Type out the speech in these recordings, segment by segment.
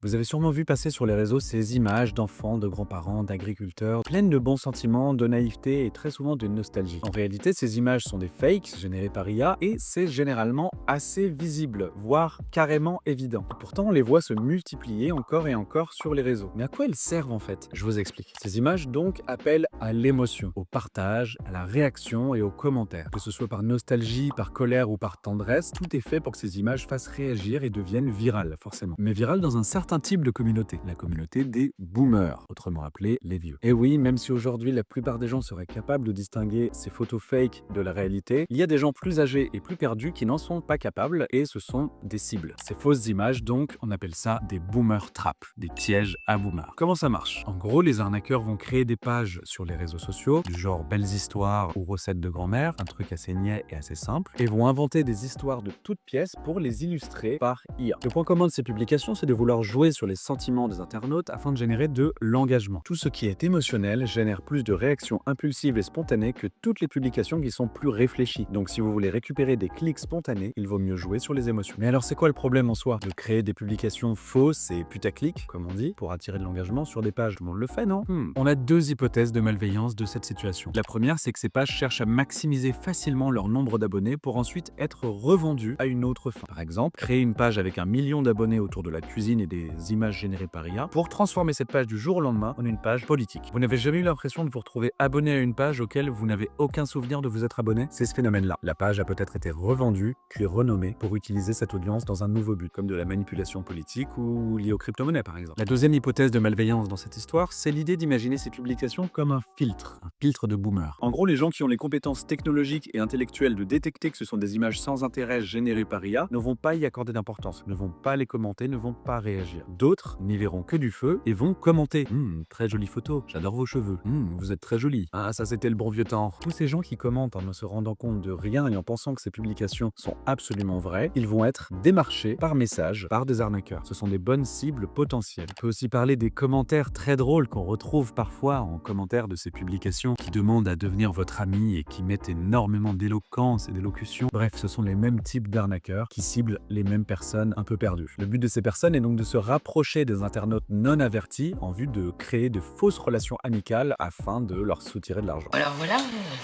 Vous avez sûrement vu passer sur les réseaux ces images d'enfants, de grands-parents, d'agriculteurs, pleines de bons sentiments, de naïveté et très souvent de nostalgie. En réalité, ces images sont des fakes générées par IA et c'est généralement assez visible, voire carrément évident. Et pourtant, on les voit se multiplier encore et encore sur les réseaux. Mais à quoi elles servent en fait? Je vous explique. Ces images donc appellent à l'émotion, au partage, à la réaction et aux commentaires. Que ce soit par nostalgie, par colère ou par tendresse, tout est fait pour que ces images fassent réagir et deviennent virales, forcément. Mais virales dans un certain type de communauté, la communauté des boomers, autrement appelés les vieux. Et oui, même si aujourd'hui la plupart des gens seraient capables de distinguer ces photos fake de la réalité, il y a des gens plus âgés et plus perdus qui n'en sont pas capables et ce sont des cibles. Ces fausses images, donc, on appelle ça des boomer traps, des pièges à boomers. Comment ça marche? En gros, les arnaqueurs vont créer des pages sur les réseaux sociaux, du genre belles histoires ou recettes de grand-mère, un truc assez niais et assez simple, et vont inventer des histoires de toutes pièces pour les illustrer par IA. Le point commun de ces publications, c'est de vouloir jouer sur les sentiments des internautes afin de générer de l'engagement. Tout ce qui est émotionnel génère plus de réactions impulsives et spontanées que toutes les publications qui sont plus réfléchies. Donc si vous voulez récupérer des clics spontanés, il vaut mieux jouer sur les émotions. Mais alors c'est quoi le problème en soi? De créer des publications fausses et putaclic, comme on dit, pour attirer de l'engagement sur des pages. Tout le monde le fait, non? On a deux hypothèses de malveillance de cette situation. La première, c'est que ces pages cherchent à maximiser facilement leur nombre d'abonnés pour ensuite être revendues à une autre fin. Par exemple, créer une page avec 1 million d'abonnés autour de la cuisine et des images générées par IA pour transformer cette page du jour au lendemain en une page politique. Vous n'avez jamais eu l'impression de vous retrouver abonné à une page auquel vous n'avez aucun souvenir de vous être abonné? C'est ce phénomène-là. La page a peut-être été revendue, puis renommée pour utiliser cette audience dans un nouveau but, comme de la manipulation politique ou liée aux crypto-monnaies par exemple. La deuxième hypothèse de malveillance dans cette histoire, c'est l'idée d'imaginer ces publications comme un filtre de boomer. En gros, les gens qui ont les compétences technologiques et intellectuelles de détecter que ce sont des images sans intérêt générées par IA ne vont pas y accorder d'importance, ne vont pas les commenter, ne vont pas réagir. D'autres n'y verront que du feu et vont commenter. Très jolie photo, j'adore vos cheveux. Vous êtes très jolie. Ah, ça c'était le bon vieux temps. Tous ces gens qui commentent en ne se rendant compte de rien et en pensant que ces publications sont absolument vraies, ils vont être démarchés par message par des arnaqueurs. Ce sont des bonnes cibles potentielles. On peut aussi parler des commentaires très drôles qu'on retrouve parfois en commentaire de ces publications qui demandent à devenir votre ami et qui mettent énormément d'éloquence et d'élocution. Bref, ce sont les mêmes types d'arnaqueurs qui ciblent les mêmes personnes un peu perdues. Le but de ces personnes est donc de se rapprocher des internautes non avertis en vue de créer de fausses relations amicales afin de leur soutirer de l'argent. Alors voilà,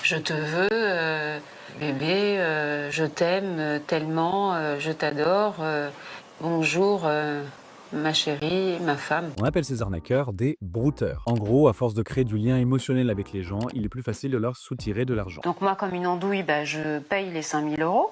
je te veux, bébé, je t'aime tellement, je t'adore, bonjour, ma chérie, ma femme. On appelle ces arnaqueurs des brouteurs. En gros, à force de créer du lien émotionnel avec les gens, il est plus facile de leur soutirer de l'argent. Donc moi, comme une andouille, je paye les 5 000 €.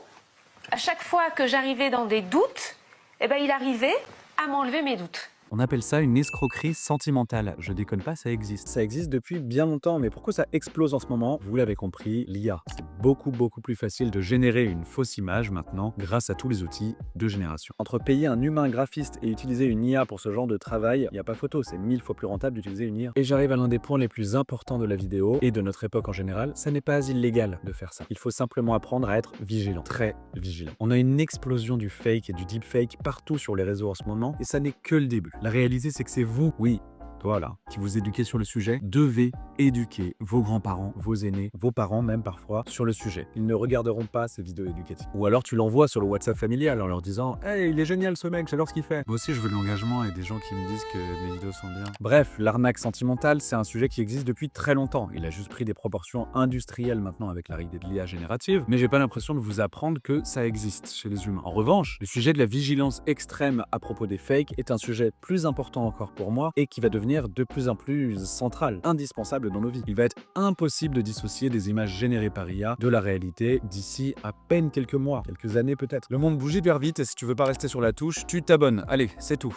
À chaque fois que j'arrivais dans des doutes, il arrivait à m'enlever mes doutes. On appelle ça une escroquerie sentimentale. Je déconne pas, ça existe. Ça existe depuis bien longtemps, mais pourquoi ça explose en ce moment? Vous l'avez compris, l'IA. C'est beaucoup plus facile de générer une fausse image maintenant grâce à tous les outils de génération. Entre payer un humain graphiste et utiliser une IA pour ce genre de travail, il n'y a pas photo, c'est 1000 fois plus rentable d'utiliser une IA. Et j'arrive à l'un des points les plus importants de la vidéo et de notre époque en général, ça n'est pas illégal de faire ça. Il faut simplement apprendre à être vigilant, très vigilant. On a une explosion du fake et du deepfake partout sur les réseaux en ce moment et ça n'est que le début. La réalité, c'est que c'est vous, oui, toi là, qui vous éduquez sur le sujet, devez éduquer vos grands-parents, vos aînés, vos parents même parfois, sur le sujet. Ils ne regarderont pas ces vidéos éducatives. Ou alors tu l'envoies sur le WhatsApp familial en leur disant « Hey, il est génial ce mec, j'adore ce qu'il fait ». Moi aussi, je veux de l'engagement et des gens qui me disent que mes vidéos sont bien. Bref, l'arnaque sentimentale, c'est un sujet qui existe depuis très longtemps. Il a juste pris des proportions industrielles maintenant avec l'arrivée de l'IA générative, mais j'ai pas l'impression de vous apprendre que ça existe chez les humains. En revanche, le sujet de la vigilance extrême à propos des fakes est un sujet plus important encore pour moi et qui va devenir de plus en plus central, indispensable dans nos vies. Il va être impossible de dissocier des images générées par IA de la réalité d'ici à peine quelques mois, quelques années peut-être. Le monde bouge hyper vite et si tu veux pas rester sur la touche, tu t'abonnes. Allez, c'est tout.